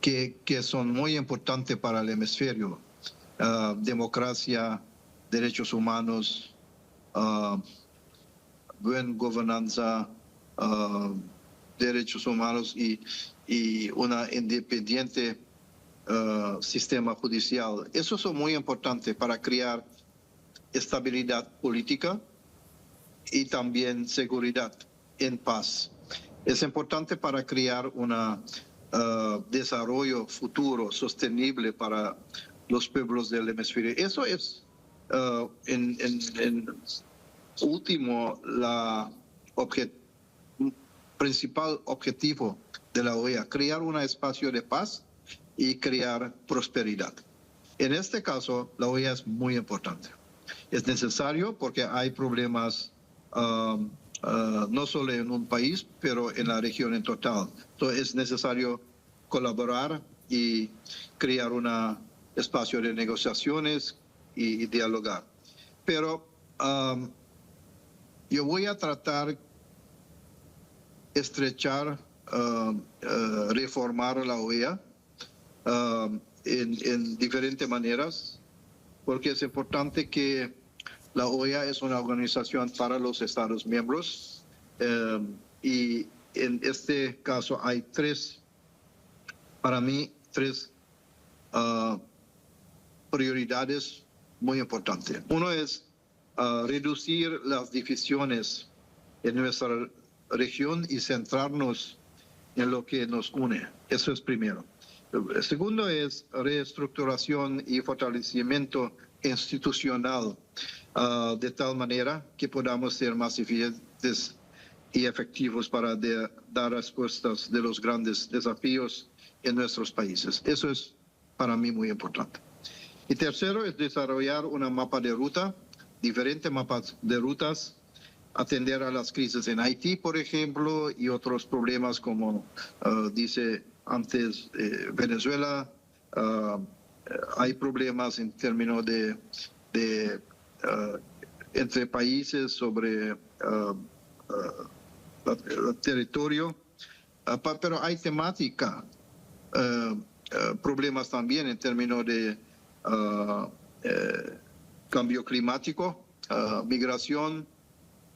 que son muy importantes para el hemisferio. Democracia, derechos humanos, buena gobernanza, derechos humanos y una independiente sistema judicial. Eso es muy importante para crear estabilidad política y también seguridad en paz. Es importante para crear un desarrollo futuro sostenible para los pueblos del hemisferio. Eso es, en último, principal objetivo de la OEA, crear un espacio de paz y crear prosperidad. En este caso, la OEA es muy importante. Es necesario porque hay problemas no solo en un país, pero en la región en total. Entonces es necesario colaborar y crear un espacio de negociaciones y dialogar. Pero yo voy a tratar estrechar, reformar la OEA en diferentes maneras, porque es importante que la OEA es una organización para los Estados miembros y en este caso hay para mí, tres prioridades muy importantes. Uno es reducir las divisiones en nuestra región y centrarnos en lo que nos une. Eso es primero. El segundo es reestructuración y fortalecimiento institucional, de tal manera que podamos ser más eficientes y efectivos para dar respuestas de los grandes desafíos en nuestros países. Eso es para mí muy importante. Y tercero es desarrollar un mapa de ruta, diferentes mapas de rutas, atender a las crisis en Haití, por ejemplo, y otros problemas como dice antes Venezuela. Hay problemas en términos de entre países sobre el territorio, pero hay temática, problemas también en términos de cambio climático, migración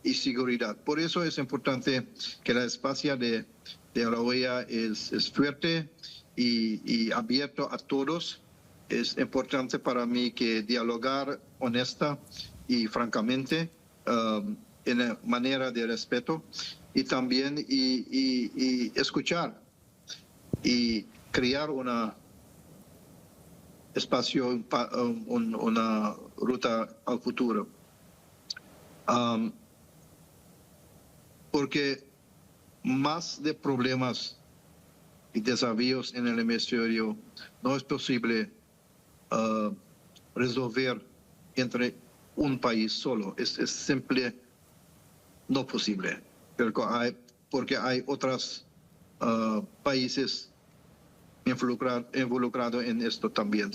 y seguridad. Por eso es importante que la espacio de la OEA es fuerte y abierto a todos. Es importante para mí que dialogar honesta y francamente, en manera de respeto, y también y escuchar y crear una espacio, una ruta al futuro. Porque más de problemas y desafíos en el hemisferio no es posible resolver entre un país solo. Es simple no posible, porque hay otros países involucrados en esto también.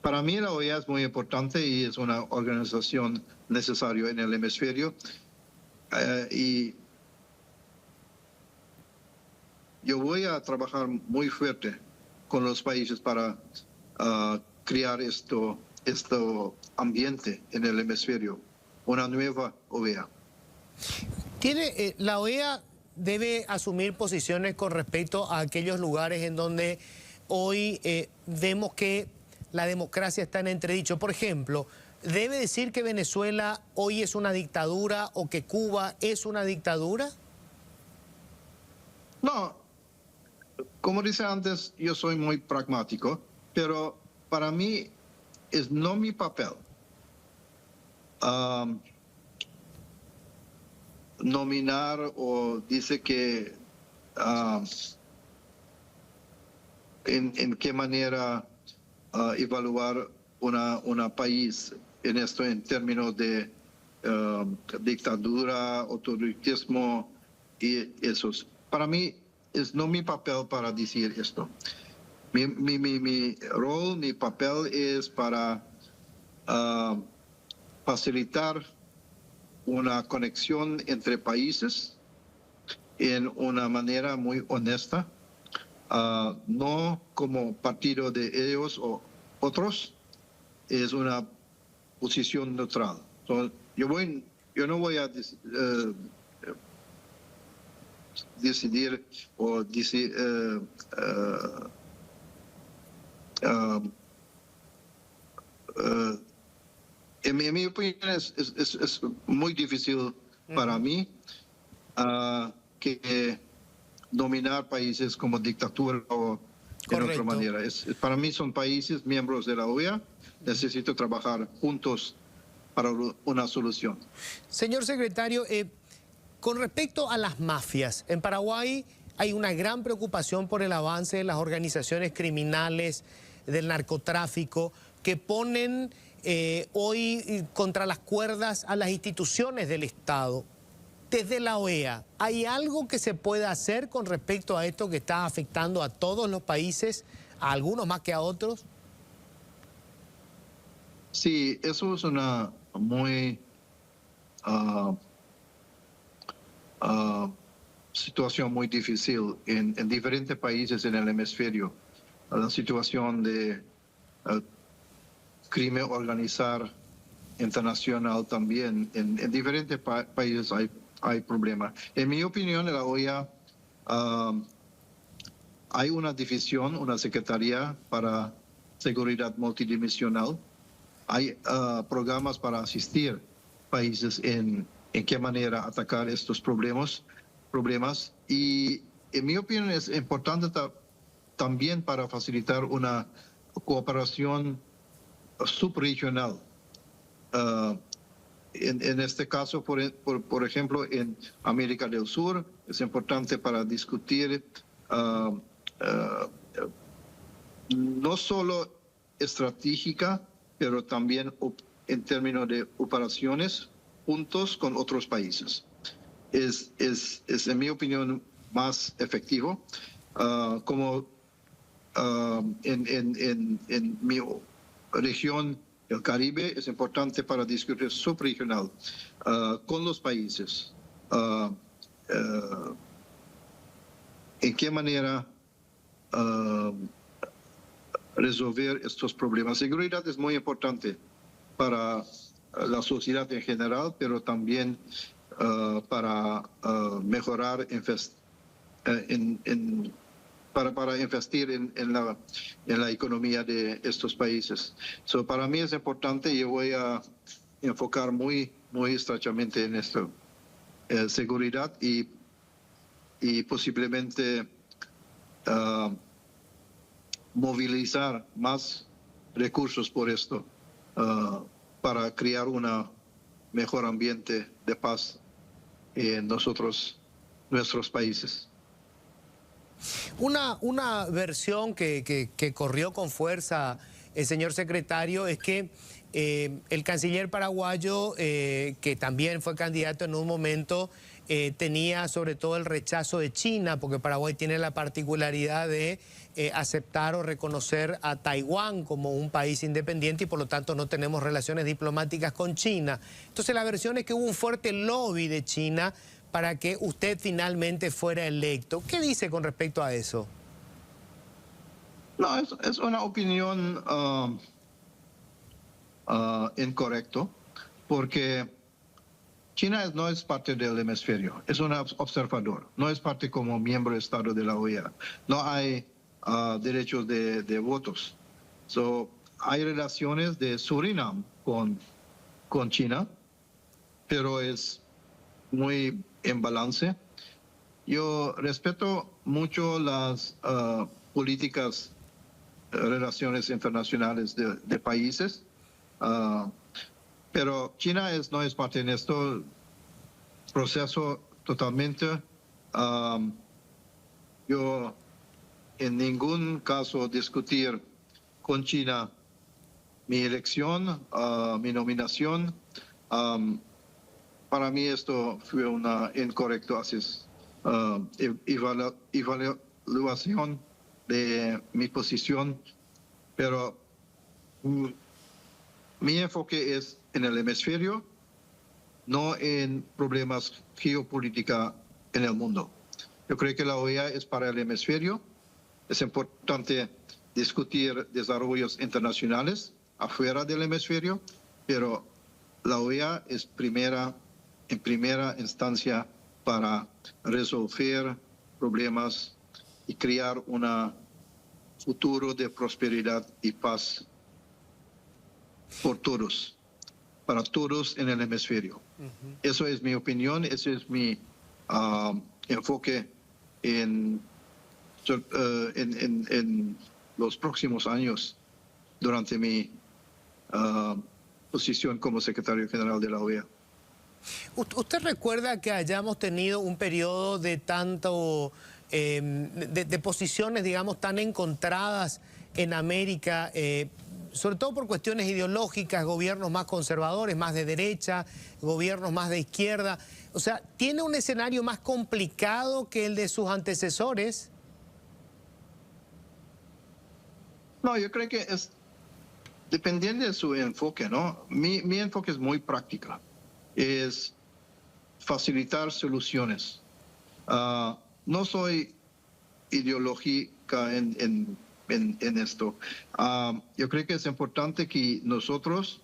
Para mí la OEA es muy importante y es una organización necesaria en el hemisferio. Y yo voy a trabajar muy fuerte con los países para crear este ambiente en el hemisferio, una nueva OEA. La OEA debe asumir posiciones con respecto a aquellos lugares en donde hoy vemos que la democracia está en entredicho. Por ejemplo, ¿debe decir que Venezuela hoy es una dictadura o que Cuba es una dictadura? No, como dice antes, yo soy muy pragmático, pero para mí es no mi papel nominar o dice que en qué manera evaluar una país en esto en términos de dictadura, autoritarismo y esos. Para mí es no mi papel para decir esto. Mi rol, mi papel es para facilitar una conexión entre países en una manera muy honesta, no como partido de ellos o otros, es una posición neutral. Yo no voy a decidir o decir en mi opinión es muy difícil para mí que dominar países como dictadura o de otra manera. Para mí son países miembros de la OEA, necesito trabajar juntos para una solución. Señor secretario, con respecto a las mafias, en Paraguay hay una gran preocupación por el avance de las organizaciones criminales, del narcotráfico, que ponen hoy contra las cuerdas a las instituciones del Estado. Desde la OEA, ¿hay algo que se pueda hacer con respecto a esto que está afectando a todos los países, a algunos más que a otros? Sí, eso es una muy situación muy difícil en diferentes países en el hemisferio. La situación de crimen organizado internacional también. En diferentes países hay problemas. En mi opinión, en la OEA hay una división, una secretaría para seguridad multidimensional. Hay programas para asistir países en qué manera atacar estos problemas. Y en mi opinión es importante también para facilitar una cooperación subregional. En este caso, por ejemplo, en América del Sur, es importante para discutir no solo estratégica, pero también en términos de operaciones juntos con otros países. Es en mi opinión, más efectivo. Como en mi región, el Caribe, es importante para discutir subregional con los países. ¿En qué manera resolver estos problemas? Seguridad es muy importante para la sociedad en general, pero también para mejorar para investir en la economía de estos países. So, para mí es importante y yo voy a enfocar muy estrechamente en esto. Seguridad y posiblemente movilizar más recursos por esto para crear un mejor ambiente de paz en nuestros países. Una versión que corrió con fuerza el señor secretario es que el canciller paraguayo, que también fue candidato en un momento, tenía sobre todo el rechazo de China, porque Paraguay tiene la particularidad de aceptar o reconocer a Taiwán como un país independiente y por lo tanto no tenemos relaciones diplomáticas con China. Entonces la versión es que hubo un fuerte lobby de China para que usted finalmente fuera electo. ¿Qué dice con respecto a eso? No, es una opinión incorrecta, porque China no es parte del hemisferio, es un observador, no es parte como miembro de Estado de la OEA. No hay derechos de votos. So, hay relaciones de Surinam con China, pero es muy en balance. Yo respeto mucho las políticas, relaciones internacionales de países, pero China no es parte de este proceso totalmente. Yo en ningún caso discutir con China mi elección, mi nominación. Para mí esto fue una incorrecta evaluación de mi posición, pero mi enfoque es en el hemisferio, no en problemas geopolíticos en el mundo. Yo creo que la OEA es para el hemisferio. Es importante discutir desarrollos internacionales afuera del hemisferio, pero la OEA es en primera instancia para resolver problemas y crear un futuro de prosperidad y paz por todos, para todos en el hemisferio. Eso es mi opinión, ese es mi enfoque en los próximos años durante mi posición como secretario general de la OEA. ¿Usted recuerda que hayamos tenido un periodo de de posiciones, digamos, tan encontradas en América, sobre todo por cuestiones ideológicas, gobiernos más conservadores, más de derecha, gobiernos más de izquierda? O sea, ¿tiene un escenario más complicado que el de sus antecesores? No, yo creo que es dependiendo de su enfoque, ¿no? Mi enfoque es muy práctico. Es facilitar soluciones. No soy ideológica en esto. Yo creo que es importante que nosotros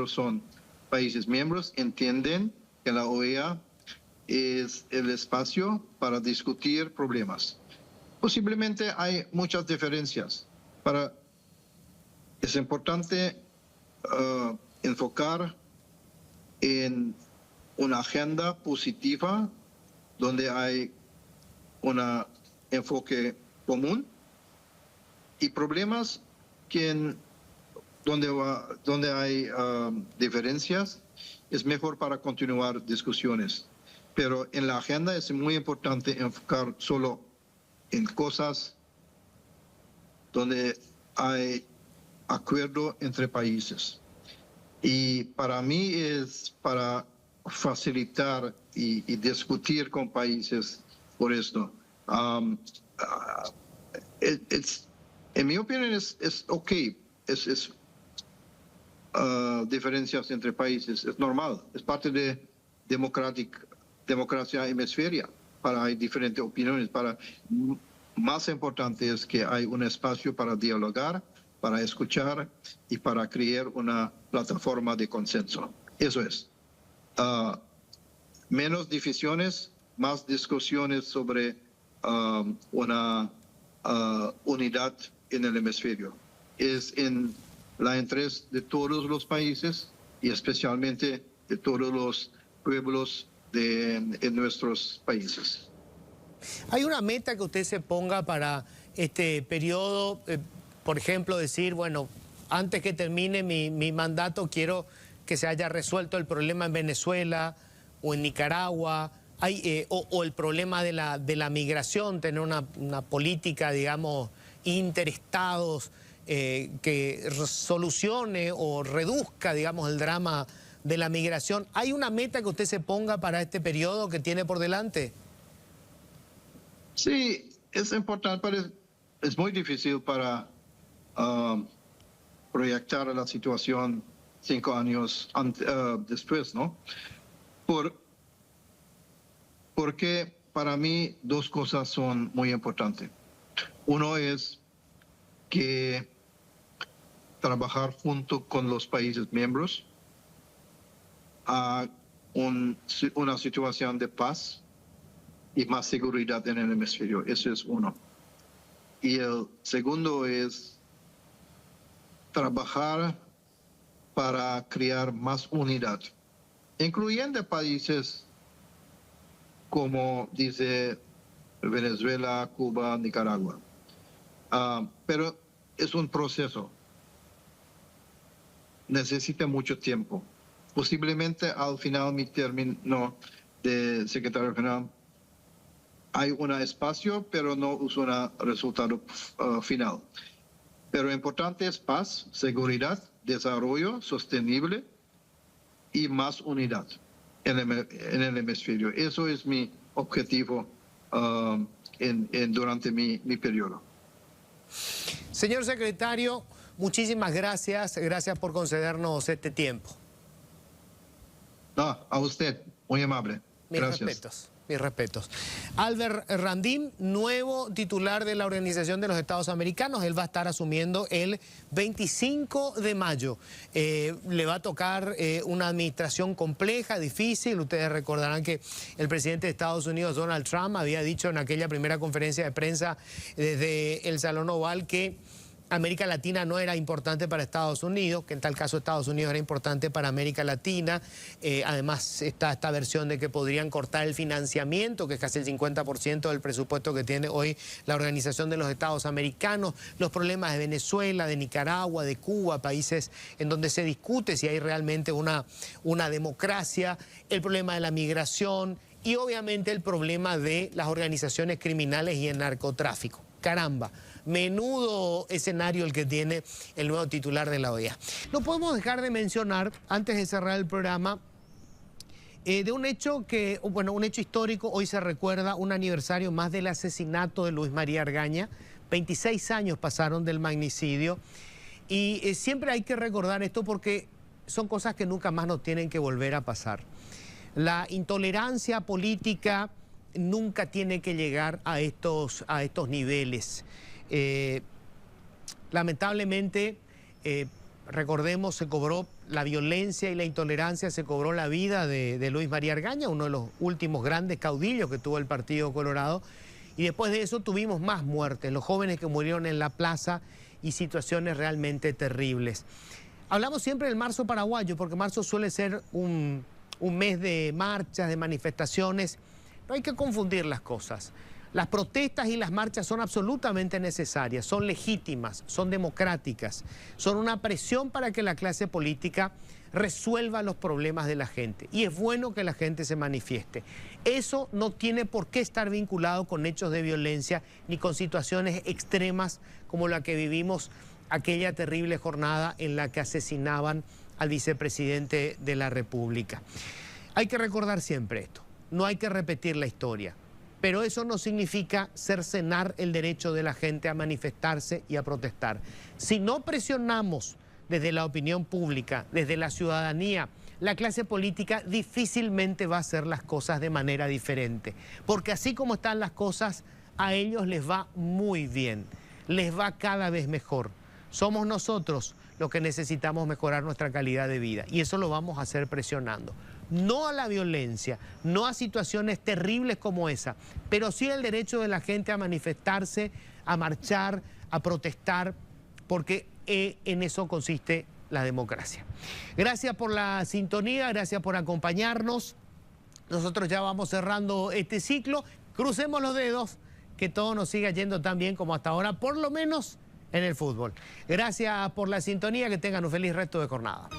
son países miembros, entienden que la OEA es el espacio para discutir problemas. Posiblemente hay muchas diferencias. Es importante enfocar en una agenda positiva donde hay un enfoque común y problemas donde hay diferencias es mejor para continuar discusiones. Pero en la agenda es muy importante enfocar solo en cosas donde hay acuerdo entre países. Y para mí es para facilitar y discutir con países por esto. En mi opinión es ok, diferencias entre países, es normal, es parte de democracia hemisferia, hay diferentes opiniones. Más importante es que hay un espacio para dialogar, para escuchar y para crear una plataforma de consenso. Eso es. Menos divisiones, más discusiones sobre una unidad en el hemisferio. Es en la interés de todos los países y especialmente de todos los pueblos en nuestros países. ¿Hay una meta que usted se ponga para este periodo? Por ejemplo, decir, bueno, antes que termine mi mandato quiero que se haya resuelto el problema en Venezuela o en Nicaragua, o el problema de la migración, tener una política, digamos, interestados que solucione o reduzca, digamos, el drama de la migración. ¿Hay una meta que usted se ponga para este periodo que tiene por delante? Sí, es importante, pero es muy difícil para proyectar la situación 5 años después, ¿no? Porque para mí 2 cosas son muy importantes. Uno es que trabajar junto con los países miembros a una situación de paz y más seguridad en el hemisferio. Eso es uno. Y el segundo es trabajar para crear más unidad, incluyendo países como dice Venezuela, Cuba, Nicaragua. Pero es un proceso. Necesita mucho tiempo. Posiblemente al final mi término de secretario general hay un espacio, pero no es un resultado final. Pero lo importante es paz, seguridad, desarrollo sostenible y más unidad en el hemisferio. Eso es mi objetivo durante mi periodo. Señor secretario, muchísimas gracias. Gracias por concedernos este tiempo. No, a usted, muy amable. Gracias. Mis respetos. Albert Randim, nuevo titular de la Organización de los Estados Americanos. Él va a estar asumiendo el 25 de mayo. Le va a tocar una administración compleja, difícil. Ustedes recordarán que el presidente de Estados Unidos, Donald Trump, había dicho en aquella primera conferencia de prensa desde el Salón Oval que América Latina no era importante para Estados Unidos, que en tal caso Estados Unidos era importante para América Latina. Además está esta versión de que podrían cortar el financiamiento, que es casi el 50% del presupuesto que tiene hoy la Organización de los Estados Americanos, los problemas de Venezuela, de Nicaragua, de Cuba, países en donde se discute si hay realmente una democracia, el problema de la migración y obviamente el problema de las organizaciones criminales y el narcotráfico. Caramba, menudo escenario el que tiene el nuevo titular de la OEA. No podemos dejar de mencionar, antes de cerrar el programa, de un hecho un hecho histórico. Hoy se recuerda un aniversario más del asesinato de Luis María Argaña. 26 años pasaron del magnicidio. Y siempre hay que recordar esto porque son cosas que nunca más nos tienen que volver a pasar. La intolerancia política nunca tiene que llegar a estos niveles. Lamentablemente, recordemos, se cobró la violencia y la intolerancia, se cobró la vida de Luis María Argaña, uno de los últimos grandes caudillos que tuvo el Partido Colorado. Y después de eso tuvimos más muertes, los jóvenes que murieron en la plaza y situaciones realmente terribles. Hablamos siempre del marzo paraguayo, porque marzo suele ser un mes de marchas, de manifestaciones. No hay que confundir las cosas. Las protestas y las marchas son absolutamente necesarias, son legítimas, son democráticas, son una presión para que la clase política resuelva los problemas de la gente. Y es bueno que la gente se manifieste. Eso no tiene por qué estar vinculado con hechos de violencia ni con situaciones extremas como la que vivimos aquella terrible jornada en la que asesinaban al vicepresidente de la República. Hay que recordar siempre esto. No hay que repetir la historia, pero eso no significa cercenar el derecho de la gente a manifestarse y a protestar. Si no presionamos desde la opinión pública, desde la ciudadanía, la clase política difícilmente va a hacer las cosas de manera diferente, porque así como están las cosas, a ellos les va muy bien, les va cada vez mejor. Somos nosotros los que necesitamos mejorar nuestra calidad de vida y eso lo vamos a hacer presionando. No a la violencia, no a situaciones terribles como esa, pero sí el derecho de la gente a manifestarse, a marchar, a protestar, porque en eso consiste la democracia. Gracias por la sintonía, gracias por acompañarnos. Nosotros ya vamos cerrando este ciclo. Crucemos los dedos, que todo nos siga yendo tan bien como hasta ahora, por lo menos en el fútbol. Gracias por la sintonía, que tengan un feliz resto de jornada.